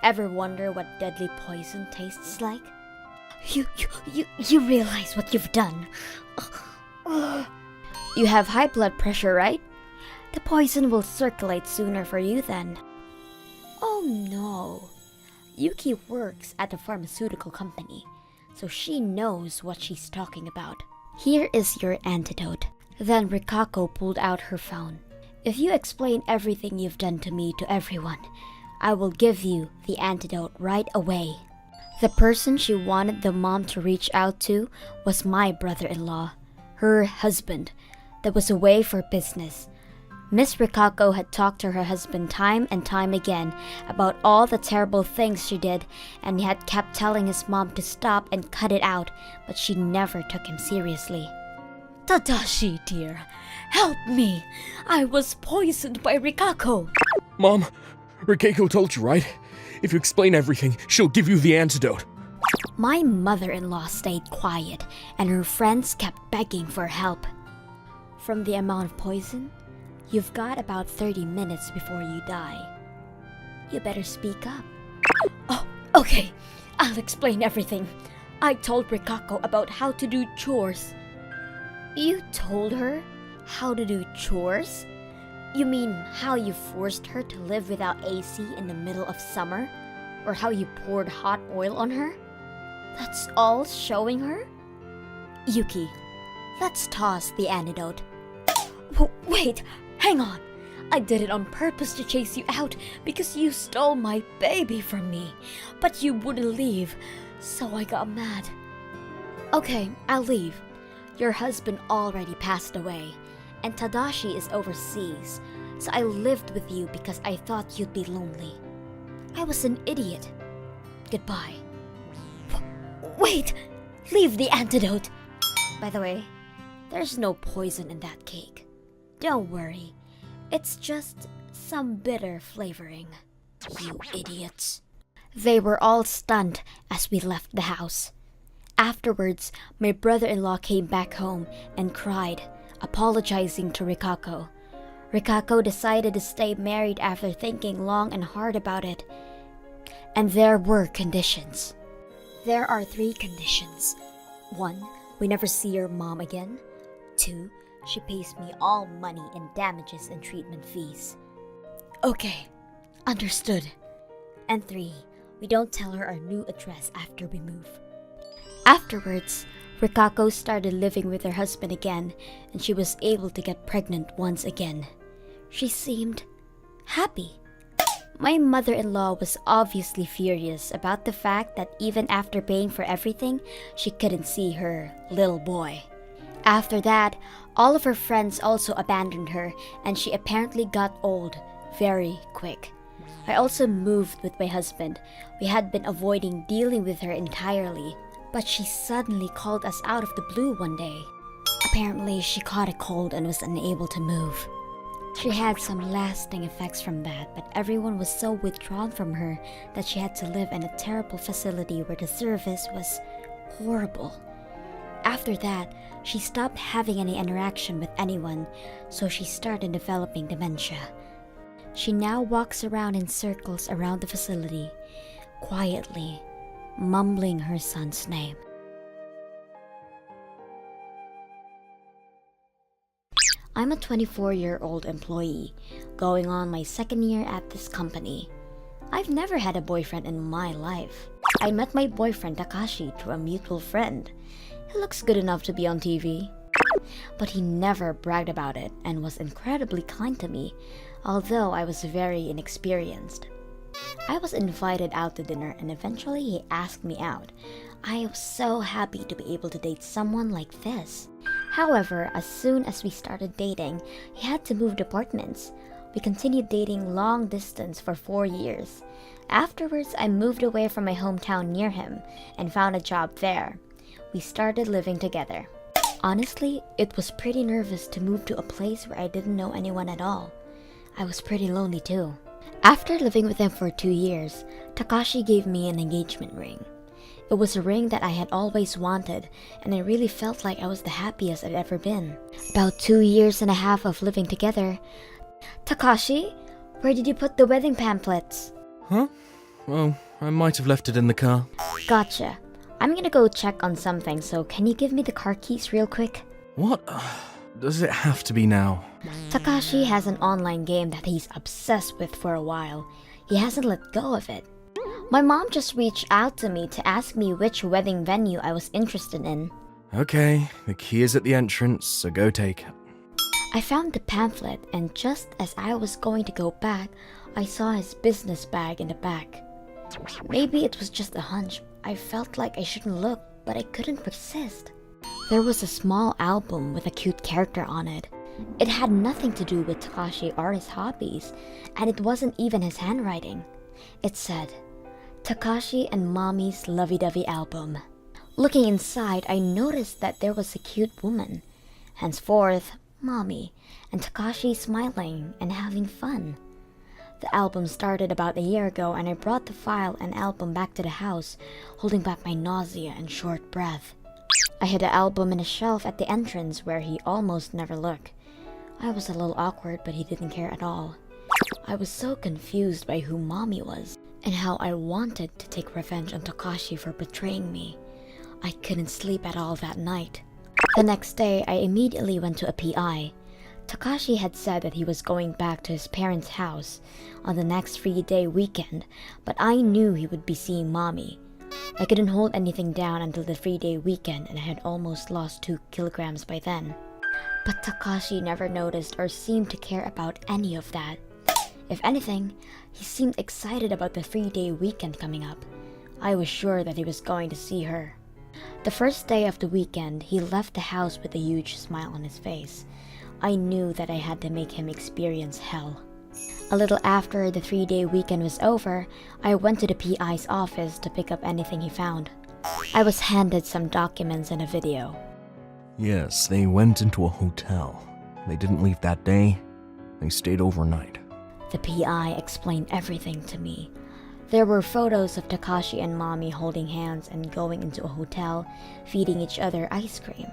Ever wonder what deadly poison tastes like? You realize what you've done. You have high blood pressure, right? The poison will circulate sooner for you then. Oh no. Yuki works at a pharmaceutical company, so she knows what she's talking about. Here is your antidote. Then Rikako pulled out her phone. If you explain everything you've done to me to everyone, I will give you the antidote right away. The person she wanted the mom to reach out to was my brother-in-law, her husband, that was away for business. Miss Rikako had talked to her husband time and time again about all the terrible things she did, and he had kept telling his mom to stop and cut it out, but she never took him seriously. Tadashi, dear, help me. I was poisoned by Rikako. Mom, Rikako told you, right? If you explain everything, she'll give you the antidote. My mother-in-law stayed quiet, and her friends kept begging for help. From the amount of poison, you've got about 30 minutes before you die. You better speak up. Oh, okay. I'll explain everything. I told Rikako about how to do chores. You told her how to do chores? You mean how you forced her to live without AC in the middle of summer? Or how you poured hot oil on her? That's all showing her? Yuki, let's toss the antidote. Wait, hang on. I did it on purpose to chase you out because you stole my baby from me. But you wouldn't leave, so I got mad. Okay, I'll leave. Your husband already passed away, and Tadashi is overseas, so I lived with you because I thought you'd be lonely. I was an idiot. Goodbye. Wait! Leave the antidote! By the way, there's no poison in that cake. Don't worry. It's just some bitter flavoring. You idiots. They were all stunned as we left the house. Afterwards, my brother-in-law came back home and cried, apologizing to Rikako. Rikako decided to stay married after thinking long and hard about it. And there were conditions. There are 3 conditions. 1, we never see your mom again. 2, she pays me all money in damages and treatment fees. Okay, understood. And 3, we don't tell her our new address after we move. Afterwards, Rikako started living with her husband again, and she was able to get pregnant once again. She seemed happy. My mother-in-law was obviously furious about the fact that even after paying for everything, she couldn't see her little boy. After that, all of her friends also abandoned her, and she apparently got old very quick. I also moved with my husband. We had been avoiding dealing with her entirely, but she suddenly called us out of the blue one day. Apparently, she caught a cold and was unable to move. She had some lasting effects from that, but everyone was so withdrawn from her that she had to live in a terrible facility where the service was horrible. After that, she stopped having any interaction with anyone, so she started developing dementia. She now walks around in circles around the facility, quietly, mumbling her son's name. I'm a 24-year-old employee, going on my 2nd year at this company. I've never had a boyfriend in my life. I met my boyfriend Takashi through a mutual friend. He looks good enough to be on TV. But he never bragged about it and was incredibly kind to me, although I was very inexperienced. I was invited out to dinner and eventually he asked me out. I was so happy to be able to date someone like this. However, as soon as we started dating, he had to move departments. We continued dating long distance for 4 years. Afterwards, I moved away from my hometown near him and found a job there. We started living together. Honestly, it was pretty nervous to move to a place where I didn't know anyone at all. I was pretty lonely too. After living with him for 2 years, Takashi gave me an engagement ring. It was a ring that I had always wanted, and I really felt like I was the happiest I'd ever been. About 2 years and a half of living together. Takashi, where did you put the wedding pamphlets? Huh? Well, I might have left it in the car. Gotcha. I'm gonna go check on something, so can you give me the car keys real quick? What? Does it have to be now? Takashi has an online game that he's obsessed with for a while. He hasn't let go of it. My mom just reached out to me to ask me which wedding venue I was interested in. Okay, the key is at the entrance, so go take it. I found the pamphlet, and just as I was going to go back, I saw his business bag in the back. Maybe it was just a hunch. I felt like I shouldn't look, but I couldn't resist. There was a small album with a cute character on it. It had nothing to do with Takashi or his hobbies, and it wasn't even his handwriting. It said, Takashi and Mommy's Lovey-Dovey album. Looking inside, I noticed that there was a cute woman. henceforth, Mommy, and Takashi smiling and having fun. The album started about a year ago, and I brought the file and album back to the house, holding back my nausea and short breath. I hid the album in a shelf at the entrance where he almost never looked. I was a little awkward, but he didn't care at all. I was so confused by who Mommy was, and how I wanted to take revenge on Takashi for betraying me. I couldn't sleep at all that night. The next day, I immediately went to a PI. Takashi had said that he was going back to his parents' house on the next 3-day weekend, but I knew he would be seeing Mommy. I couldn't hold anything down until the 3-day weekend, and I had almost lost 2 kilograms by then. But Takashi never noticed or seemed to care about any of that. If anything, he seemed excited about the 3-day weekend coming up. I was sure that he was going to see her. The first day of the weekend, he left the house with a huge smile on his face. I knew that I had to make him experience hell. A little after the 3-day weekend was over, I went to the PI's office to pick up anything he found. I was handed some documents and a video. Yes, they went into a hotel. They didn't leave that day. They stayed overnight. The PI explained everything to me. There were photos of Takashi and Mommy holding hands and going into a hotel, feeding each other ice cream.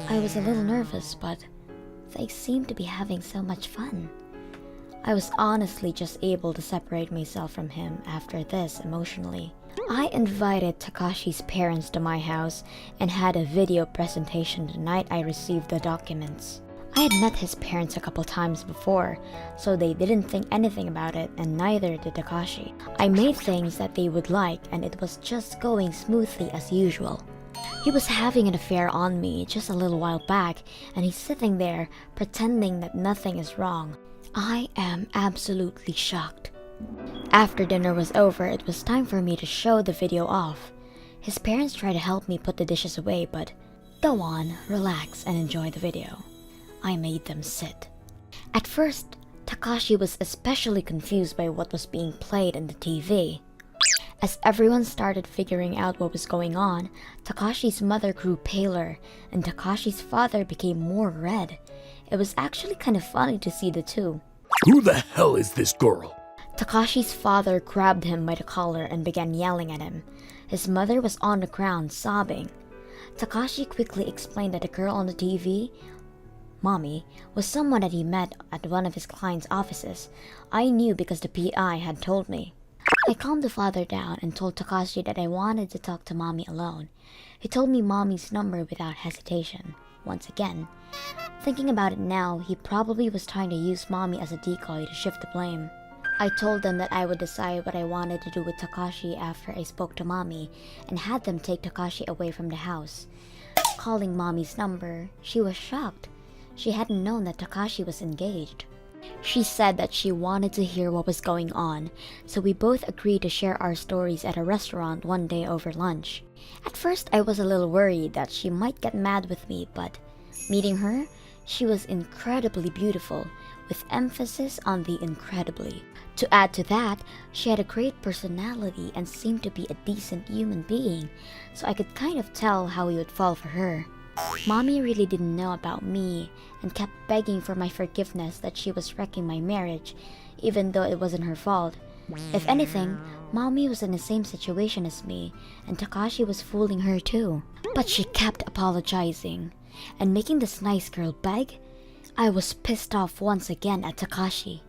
I was a little nervous, but they seemed to be having so much fun. I was honestly just able to separate myself from him after this emotionally. I invited Takashi's parents to my house and had a video presentation the night I received the documents. I had met his parents a couple times before, so they didn't think anything about it, and neither did Takashi. I made things that they would like, and it was just going smoothly as usual. He was having an affair on me just a little while back, and he's sitting there pretending that nothing is wrong. I am absolutely shocked. After dinner was over, it was time for me to show the video off. His parents tried to help me put the dishes away, but go on, relax, and enjoy the video. I made them sit. At first, Takashi was especially confused by what was being played on the TV. As everyone started figuring out what was going on, Takashi's mother grew paler, and Takashi's father became more red. It was actually kind of funny to see the two. Who the hell is this girl? Takashi's father grabbed him by the collar and began yelling at him. His mother was on the ground, sobbing. Takashi quickly explained that the girl on the TV, Mommy, was someone that he met at one of his clients' offices. I knew because the PI had told me. I calmed the father down and told Takashi that I wanted to talk to Mommy alone. He told me Mommy's number without hesitation. Once again, thinking about it now, he probably was trying to use Mommy as a decoy to shift the blame. I told them that I would decide what I wanted to do with Takashi after I spoke to Mommy and had them take Takashi away from the house. Calling Mommy's number, she was shocked. She hadn't known that Takashi was engaged. She said that she wanted to hear what was going on, so we both agreed to share our stories at a restaurant one day over lunch. At first, I was a little worried that she might get mad with me, but meeting her, she was incredibly beautiful, with emphasis on the incredibly. To add to that, she had a great personality and seemed to be a decent human being, so I could kind of tell how we would fall for her. Mommy really didn't know about me and kept begging for my forgiveness that she was wrecking my marriage, even though it wasn't her fault. If anything, Mommy was in the same situation as me, and Takashi was fooling her too. But she kept apologizing and making this nice girl beg. I was pissed off once again at Takashi.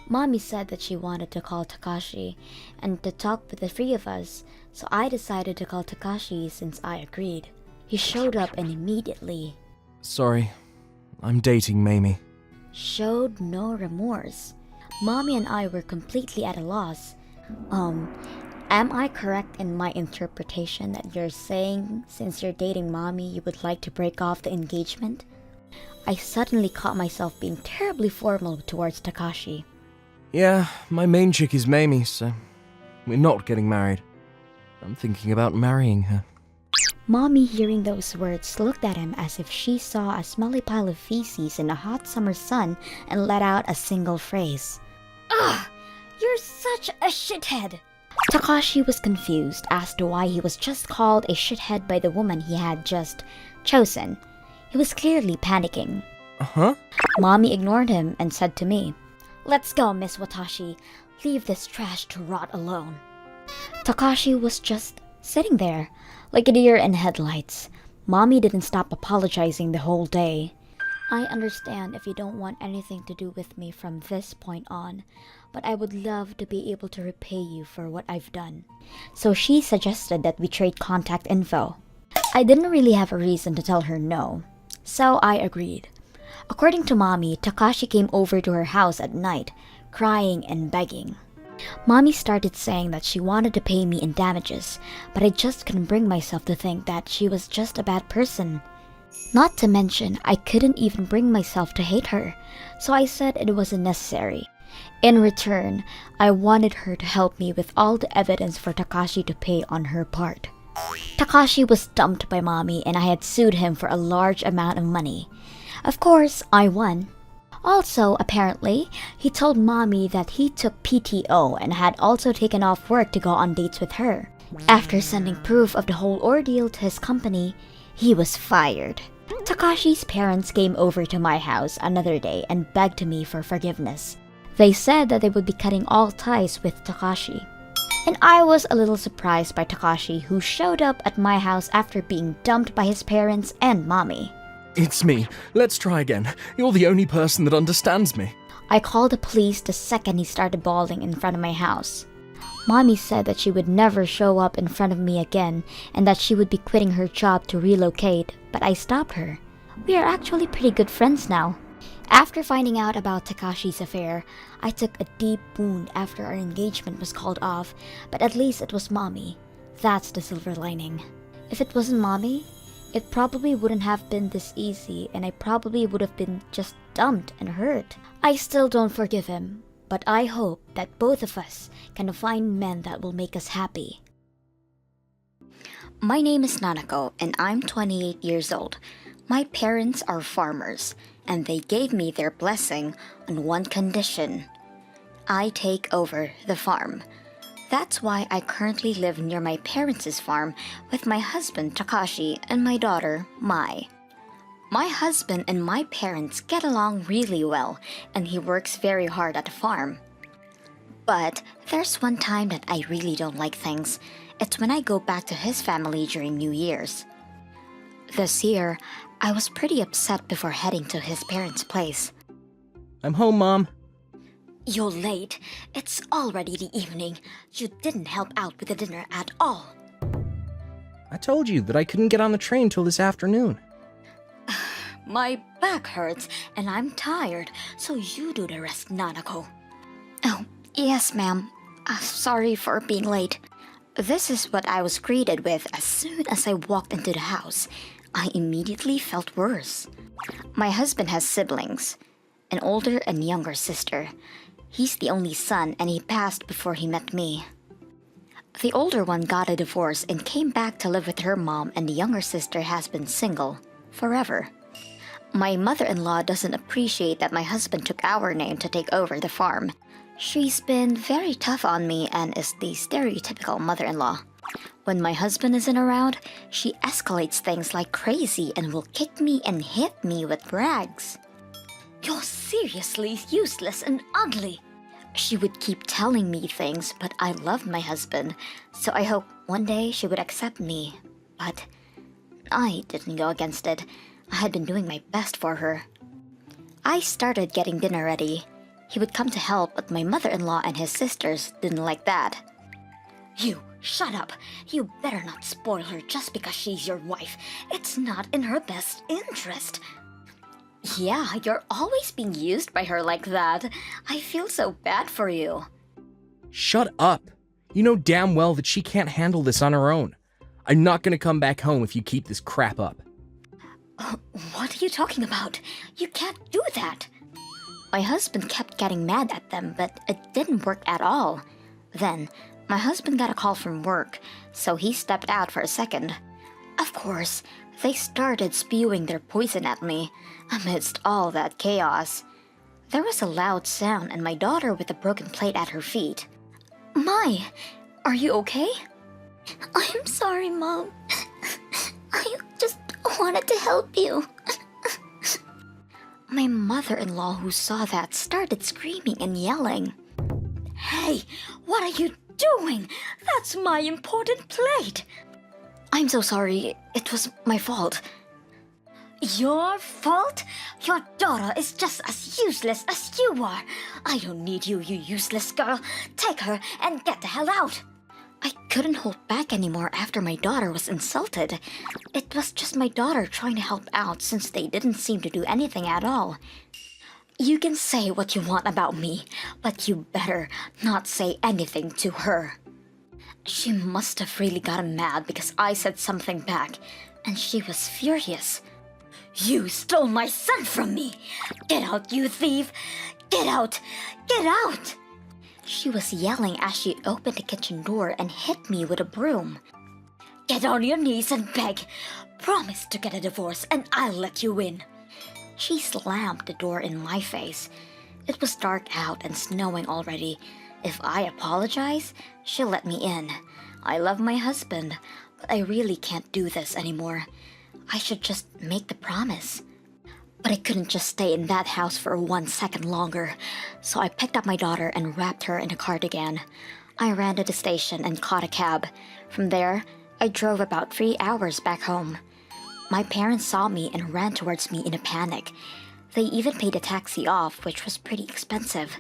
Mommy said that she wanted to call Takashi and to talk with the three of us, so I decided to call Takashi since I agreed. He showed up and immediately Sorry, I'm dating Mamie. showed no remorse. Mommy and I were completely at a loss. Am I correct in my interpretation that you're saying since you're dating Mommy you would like to break off the engagement? I suddenly caught myself being terribly formal towards Takashi. Yeah, my main chick is Mamie, so we're not getting married. I'm thinking about marrying her. Mommy, hearing those words, looked at him as if she saw a smelly pile of feces in a hot summer sun and let out a single phrase. Ugh! You're such a shithead! Takashi was confused as to why he was just called a shithead by the woman he had just chosen. He was clearly panicking. Uh-huh. Mommy ignored him and said to me, "Let's go, Miss Watashi. Leave this trash to rot alone." Takashi was just sitting there, like a deer in headlights. Mommy didn't stop apologizing the whole day. "I understand if you don't want anything to do with me from this point on, but I would love to be able to repay you for what I've done." So she suggested that we trade contact info. I didn't really have a reason to tell her no, so I agreed. According to Mommy, Takashi came over to her house at night, crying and begging. Mommy started saying that she wanted to pay me in damages, but I just couldn't bring myself to think that she was just a bad person. Not to mention, I couldn't even bring myself to hate her, so I said it wasn't necessary. In return, I wanted her to help me with all the evidence for Takashi to pay on her part. Takashi was dumped by Mommy and I had sued him for a large amount of money. Of course, I won. Also, apparently, he told Mommy that he took PTO and had also taken off work to go on dates with her. After sending proof of the whole ordeal to his company, he was fired. Takashi's parents came over to my house another day and begged me for forgiveness. They said that they would be cutting all ties with Takashi. And I was a little surprised by Takashi, who showed up at my house after being dumped by his parents and Mommy. It's me. Let's try again. You're the only person that understands me. I called the police the second he started bawling in front of my house. Mommy said that she would never show up in front of me again and that she would be quitting her job to relocate, but I stopped her. We are actually pretty good friends now. After finding out about Takashi's affair, I took a deep wound after our engagement was called off, but at least it was Mommy. That's the silver lining. If it wasn't Mommy, it probably wouldn't have been this easy and I probably would have been just dumped and hurt. I still don't forgive him, but I hope that both of us can find men that will make us happy. My name is Nanako and I'm 28 years old. My parents are farmers and they gave me their blessing on one condition. I take over the farm. That's why I currently live near my parents' farm with my husband Takashi and my daughter Mai. My husband and my parents get along really well and he works very hard at the farm. But there's one time that I really don't like things. It's when I go back to his family during New Year's. This year, I was pretty upset before heading to his parents' place. I'm home, Mom. You're late. It's already the evening. You didn't help out with the dinner at all. I told you that I couldn't get on the train till this afternoon. My back hurts and I'm tired, so you do the rest, Nanako. Oh, yes, ma'am. Sorry for being late. This is what I was greeted with as soon as I walked into the house. I immediately felt worse. My husband has siblings, an older and younger sister. He's the only son and he passed before he met me. The older one got a divorce and came back to live with her mom, and the younger sister has been single forever. My mother-in-law doesn't appreciate that my husband took our name to take over the farm. She's been very tough on me and is the stereotypical mother-in-law. When my husband isn't around, she escalates things like crazy and will kick me and hit me with rags. You're seriously useless and ugly. She would keep telling me things, but I loved my husband, so I hope one day she would accept me. But I didn't go against it. I had been doing my best for her. I started getting dinner ready. He would come to help, but my mother-in-law and his sisters didn't like that. You, shut up. You better not spoil her just because she's your wife. It's not in her best interest. Yeah, you're always being used by her like that. I feel so bad for you. Shut up. You know damn well that she can't handle this on her own. I'm not gonna come back home if you keep this crap up. What are you talking about? You can't do that. My husband kept getting mad at them, but it didn't work at all. Then, my husband got a call from work, so he stepped out for a second. Of course, they started spewing their poison at me. Amidst all that chaos, there was a loud sound and my daughter with a broken plate at her feet. Mai, are you okay? I'm sorry, Mom. I just wanted to help you. My mother-in-law who saw that started screaming and yelling. Hey, what are you doing? That's my important plate. I'm so sorry. It was my fault. Your fault? Your daughter is just as useless as you are. I don't need you, you useless girl. Take her and get the hell out. I couldn't hold back anymore after my daughter was insulted. It was just my daughter trying to help out since they didn't seem to do anything at all. You can say what you want about me, but you better not say anything to her. She must have really gotten mad because I said something back, and she was furious. You stole my son from me! Get out, you thief! Get out! Get out! She was yelling as she opened the kitchen door and hit me with a broom. Get on your knees and beg. Promise to get a divorce and I'll let you in. She slammed the door in my face. It was dark out and snowing already. If I apologize, she'll let me in. I love my husband, but I really can't do this anymore. I should just make the promise. But I couldn't just stay in that house for 1 second longer, so I picked up my daughter and wrapped her in a cardigan. I ran to the station and caught a cab. From there, I drove about 3 hours back home. My parents saw me and ran towards me in a panic. They even paid a taxi off, which was pretty expensive.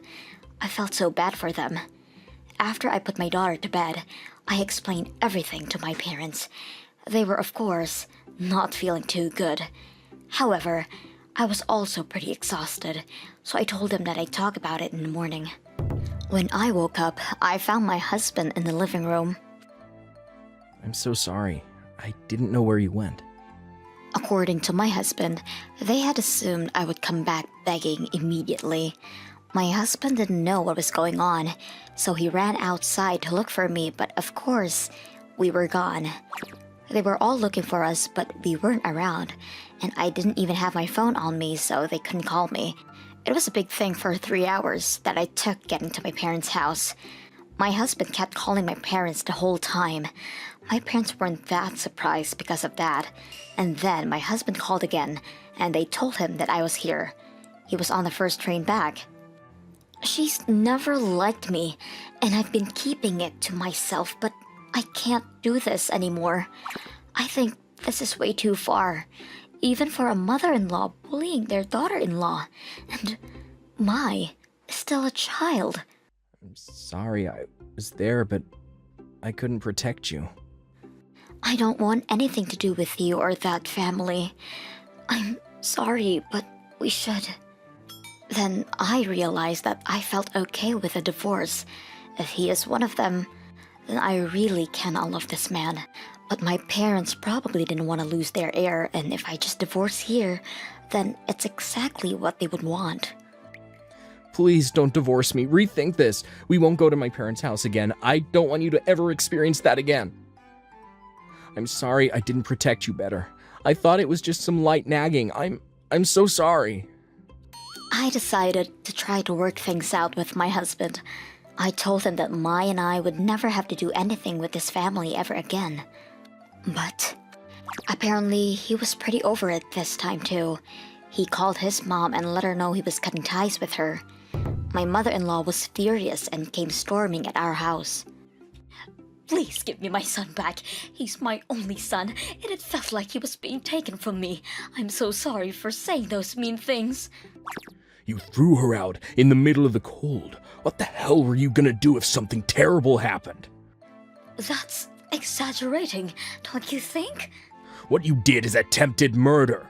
I felt so bad for them. After I put my daughter to bed, I explained everything to my parents. They were, of course, not feeling too good. However, I was also pretty exhausted, so I told them that I'd talk about it in the morning. When I woke up, I found my husband in the living room. I'm so sorry. I didn't know where you went. According to my husband, they had assumed I would come back begging immediately. My husband didn't know what was going on, so he ran outside to look for me, but of course, we were gone. They were all looking for us, but we weren't around, and I didn't even have my phone on me, so they couldn't call me. It was a big thing for 3 hours that I took getting to my parents' house. My husband kept calling my parents the whole time. My parents weren't that surprised because of that. And then my husband called again, and they told him that I was here. He was on the first train back. She's never liked me, and I've been keeping it to myself, but I can't do this anymore. I think this is way too far, even for a mother-in-law bullying their daughter-in-law. And my is still a child. I'm sorry I was there, but I couldn't protect you. I don't want anything to do with you or that family. I'm sorry, but we should. Then I realized that I felt okay with a divorce. If he is one of them, then I really cannot love this man. But my parents probably didn't want to lose their heir, and if I just divorce here, then it's exactly what they would want. Please don't divorce me. Rethink this. We won't go to my parents' house again. I don't want you to ever experience that again. I'm sorry I didn't protect you better. I thought it was just some light nagging. I'm so sorry. I decided to try to work things out with my husband. I told him that Mai and I would never have to do anything with this family ever again. But apparently he was pretty over it this time too. He called his mom and let her know he was cutting ties with her. My mother-in-law was furious and came storming at our house. Please give me my son back. He's my only son, and it felt like he was being taken from me. I'm so sorry for saying those mean things. You threw her out in the middle of the cold. What the hell were you gonna do if something terrible happened? That's exaggerating, don't you think? What you did is attempted murder.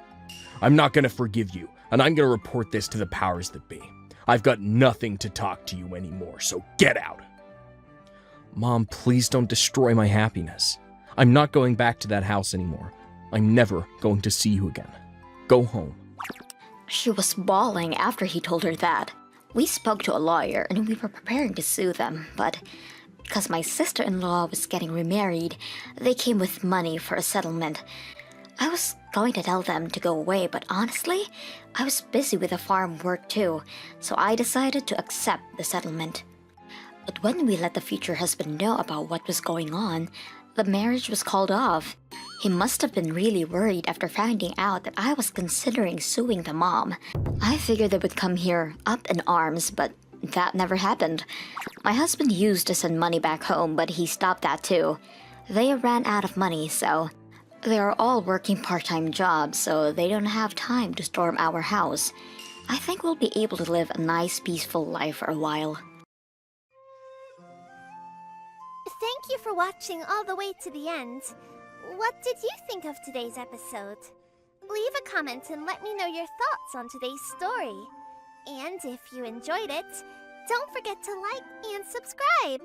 I'm not gonna forgive you, and I'm gonna report this to the powers that be. I've got nothing to talk to you anymore, so get out. Mom, please don't destroy my happiness. I'm not going back to that house anymore. I'm never going to see you again. Go home. She was bawling after he told her that. We spoke to a lawyer and we were preparing to sue them, but because my sister-in-law was getting remarried, they came with money for a settlement. I was going to tell them to go away, but honestly, I was busy with the farm work too, so I decided to accept the settlement. But when we let the future husband know about what was going on, the marriage was called off. He must have been really worried after finding out that I was considering suing the mom. I figured they would come here up in arms, but that never happened. My husband used to send money back home, but he stopped that too. They ran out of money, so they are all working part-time jobs, so they don't have time to storm our house. I think we'll be able to live a nice, peaceful life for a while. Thank you for watching all the way to the end. What did you think of today's episode? Leave a comment and let me know your thoughts on today's story. And if you enjoyed it, don't forget to like and subscribe!